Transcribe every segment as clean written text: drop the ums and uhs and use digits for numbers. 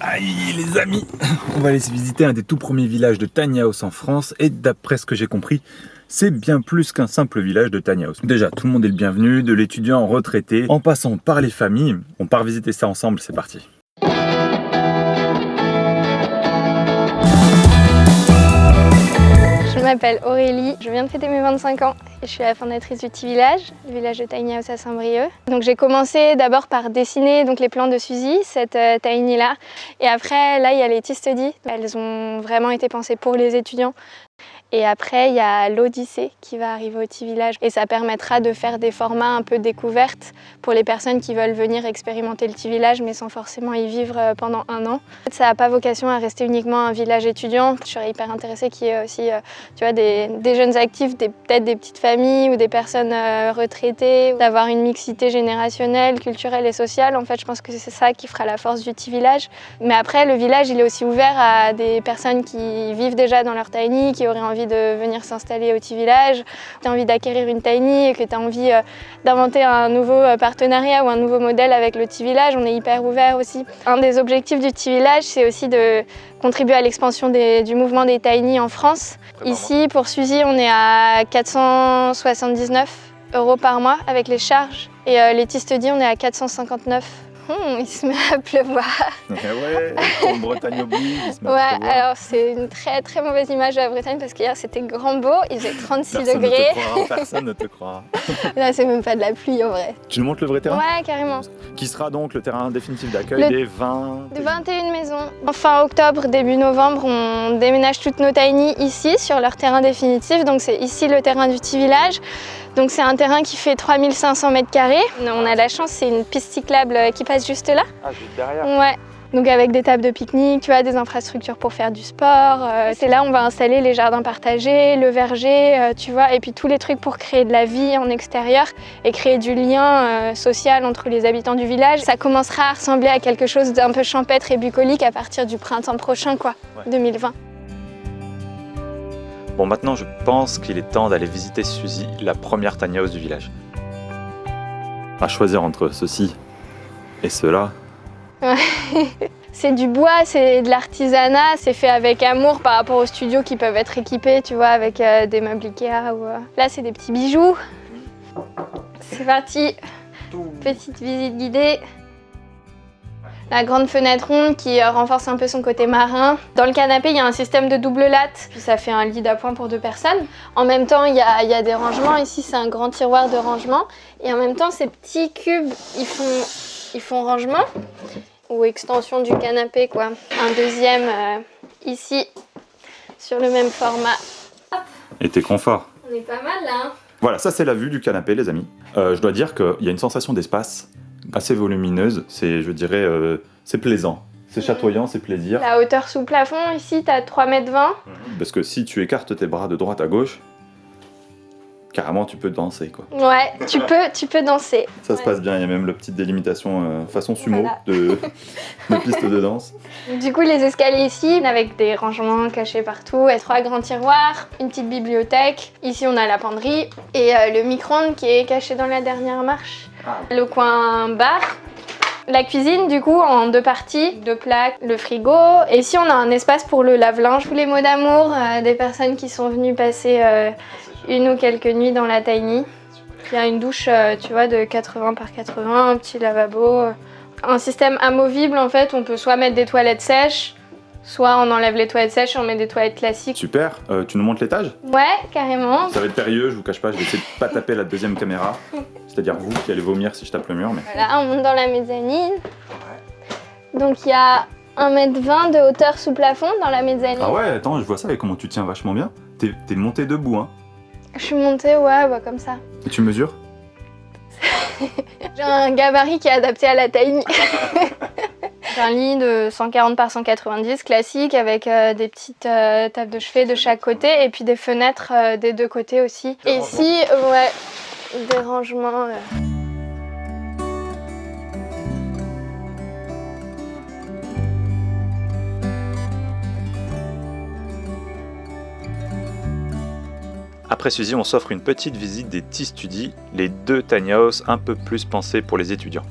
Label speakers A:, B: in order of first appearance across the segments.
A: Aïe les amis, on va aller visiter un des tout premiers villages de tiny house en France et d'après ce que j'ai compris, c'est bien plus qu'un simple village de tiny house. Déjà, tout le monde est le bienvenu, de l'étudiant retraité, en passant par les familles. On part visiter ça ensemble, c'est parti.
B: Je m'appelle Aurélie, je viens de fêter mes 25 ans et je suis la fondatrice du petit village, le village de tiny house à Saint-Brieuc. Donc j'ai commencé d'abord par dessiner les plans de Suzy, cette tiny là, et après là il y a les tea studies. Elles ont vraiment été pensées pour les étudiants. Et après, il y a l'Odyssée qui va arriver au petit village et ça permettra de faire des formats un peu découvertes pour les personnes qui veulent venir expérimenter le petit village mais sans forcément y vivre pendant un an. Ça n'a pas vocation à rester uniquement un village étudiant. Je serais hyper intéressée qu'il y ait aussi tu vois, des jeunes actifs, peut-être des petites familles ou des personnes retraitées, d'avoir une mixité générationnelle, culturelle et sociale. En fait, je pense que c'est ça qui fera la force du petit village. Mais après, le village, il est aussi ouvert à des personnes qui vivent déjà dans leur tiny, qui auraient envie de venir s'installer au petit village, tu as envie d'acquérir une tiny et que tu as envie d'inventer un nouveau partenariat ou un nouveau modèle avec le petit village, on est hyper ouvert aussi. Un des objectifs du petit village, c'est aussi de contribuer à l'expansion du mouvement des tiny en France. Ici, pour Suzy, on est à 479 € par mois avec les charges et les tea studies, on est à 459 €. Il se met à pleuvoir.
A: Ouais, en Bretagne oblige, il se met
B: ouais,
A: à pleuvoir.
B: alors c'est une très très mauvaise image de la Bretagne parce qu'hier c'était grand beau, il faisait 36
A: Personne
B: degrés.
A: Ne te croira, personne ne te croira.
B: Là c'est même pas de la pluie en vrai.
A: Tu nous montres le vrai terrain ?
B: Ouais, carrément.
A: Qui sera donc le terrain définitif d'accueil des 20...
B: De 21 maisons. En fin octobre, début novembre, on déménage toutes nos tiny ici sur leur terrain définitif. Donc c'est ici le terrain du petit village. Donc c'est un terrain qui fait 3500 m². On a la chance, c'est une piste cyclable qui passe juste là.
A: Ah, juste derrière.
B: Ouais. Donc avec des tables de pique-nique, tu vois, des infrastructures pour faire du sport. C'est là où on va installer les jardins partagés, le verger, tu vois, et puis tous les trucs pour créer de la vie en extérieur et créer du lien social entre les habitants du village. Ça commencera à ressembler à quelque chose d'un peu champêtre et bucolique à partir du printemps prochain, quoi, ouais. 2020.
A: Bon, maintenant je pense qu'il est temps d'aller visiter Suzy, la première tiny house du village. À choisir entre ceci et cela.
B: Ouais. C'est du bois, c'est de l'artisanat, c'est fait avec amour par rapport aux studios qui peuvent être équipés, tu vois, avec des meubles Ikea. Ou, Là, c'est des petits bijoux. C'est parti. Petite visite guidée. La grande fenêtre ronde qui renforce un peu son côté marin. Dans le canapé, il y a un système de double latte, puis ça fait un lit d'appoint pour 2 personnes. En même temps, il y a des rangements. Ici, c'est un grand tiroir de rangement. Et en même temps, ces petits cubes, ils font rangement ou extension du canapé, quoi. Un deuxième ici, sur le même format. Hop.
A: Et tes conforts.
B: On est pas mal, là. Hein.
A: Voilà, ça c'est la vue du canapé, les amis. Je dois dire qu'il y a une sensation d'espace assez volumineuse, c'est, je dirais, c'est plaisant, c'est chatoyant, c'est plaisir.
B: La hauteur sous plafond, ici, t'as 3,20 m.
A: Parce que si tu écartes tes bras de droite à gauche, carrément tu peux danser, quoi.
B: Ouais, tu peux danser.
A: Ça se passe bien, il y a même la petite délimitation façon sumo voilà. de piste de danse.
B: Du coup, les escaliers ici, avec des rangements cachés partout, et 3 grands tiroirs, une petite bibliothèque. Ici, on a la penderie et le micro-ondes qui est caché dans la dernière marche. Le coin bar. La cuisine, du coup, en 2 parties, 2 plaques, le frigo. Et ici, on a un espace pour le lave-linge. Tous les mots d'amour des personnes qui sont venues passer une ou quelques nuits dans la tiny. Il y a une douche, tu vois, de 80 par 80, un petit lavabo. Un système amovible, en fait, on peut soit mettre des toilettes sèches, soit on enlève les toilettes sèches et on met des toilettes classiques.
A: Super, tu nous montres l'étage ?
B: Ouais, carrément.
A: Ça va être périlleux, je vous cache pas, je vais essayer de pas taper la deuxième caméra. C'est-à-dire vous qui allez vomir si je tape le mur. Mais...
B: Voilà, on monte dans la mezzanine. Donc il y a 1,20 m de hauteur sous plafond dans la mezzanine.
A: Ah ouais, attends, je vois ça et comment tu tiens vachement bien. T'es montée debout, hein ?
B: Je suis montée, ouais, bah comme ça.
A: Et tu mesures ?
B: J'ai un gabarit qui est adapté à la tiny. J'ai un lit de 140 par 190 classique avec des petites tables de chevet de chaque côté et puis des fenêtres des 2 côtés aussi. Et ici, ouais, des rangements.
A: Après Suzy, on s'offre une petite visite des tea studies, les 2 tiny house un peu plus pensés pour les étudiants.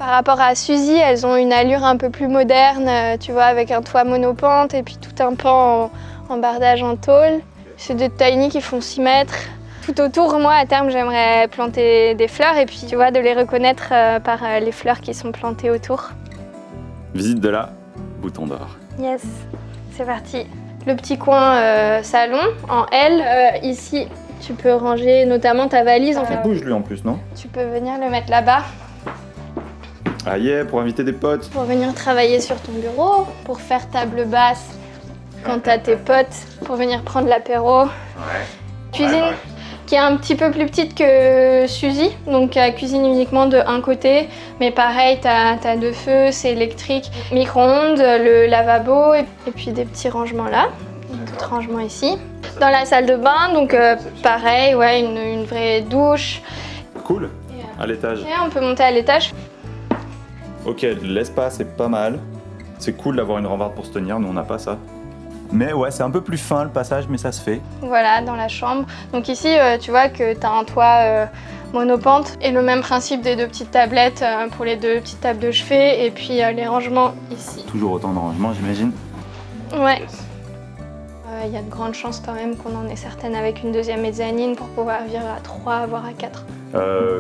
B: Par rapport à Suzy, elles ont une allure un peu plus moderne, tu vois, avec un toit monopente et puis tout un pan en bardage en tôle. C'est des tiny qui font 6 mètres. Tout autour, moi, à terme, j'aimerais planter des fleurs et puis, tu vois, de les reconnaître par les fleurs qui sont plantées autour.
A: Visite de la Bouton d'Or.
B: Yes, c'est parti. Le petit coin salon en L. Ici, tu peux ranger notamment ta valise. En fait,
A: Il bouge lui en plus, non?
B: tu peux venir le mettre là-bas.
A: Ah yeah, pour inviter des potes.
B: Pour venir travailler sur ton bureau, pour faire table basse quand t'as tes potes, pour venir prendre l'apéro.
A: Ouais.
B: Cuisine qui est un petit peu plus petite que Suzy, donc cuisine uniquement de un côté, mais pareil, t'as 2 feux, c'est électrique, micro-ondes, le lavabo et puis des petits rangements là, d'autres rangements ici. Dans la salle de bain, donc pareil, ouais, une vraie douche.
A: Cool. À l'étage.
B: Et on peut monter à l'étage.
A: Ok, l'espace est pas mal. C'est cool d'avoir une rambarde pour se tenir, nous on n'a pas ça. Mais ouais, c'est un peu plus fin le passage, mais ça se fait.
B: Voilà, dans la chambre. Donc ici, tu vois que tu as un toit monopente et le même principe des 2 petites tablettes pour les 2 petites tables de chevet et puis les rangements ici.
A: Toujours autant de rangements, j'imagine.
B: Ouais. Il y a de grandes chances quand même qu'on en ait certaines avec une 2e mezzanine pour pouvoir vivre à 3, voire à 4.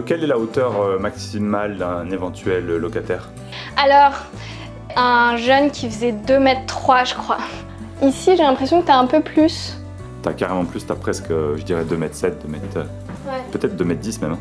A: Quelle est la hauteur maximale d'un éventuel locataire?
B: Alors, un jeune qui faisait 2,3 m, je crois. Ici, j'ai l'impression que tu as un peu plus.
A: T'as carrément plus, t'as presque, je dirais 2,7 m, 2 m, peut-être 2,10 m même.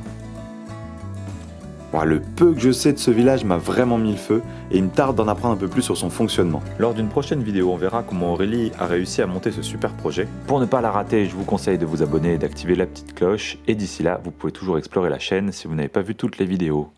A: Bon, le peu que je sais de ce village m'a vraiment mis le feu et il me tarde d'en apprendre un peu plus sur son fonctionnement. Lors d'une prochaine vidéo, on verra comment Aurélie a réussi à monter ce super projet. Pour ne pas la rater, je vous conseille de vous abonner et d'activer la petite cloche. Et d'ici là, vous pouvez toujours explorer la chaîne si vous n'avez pas vu toutes les vidéos.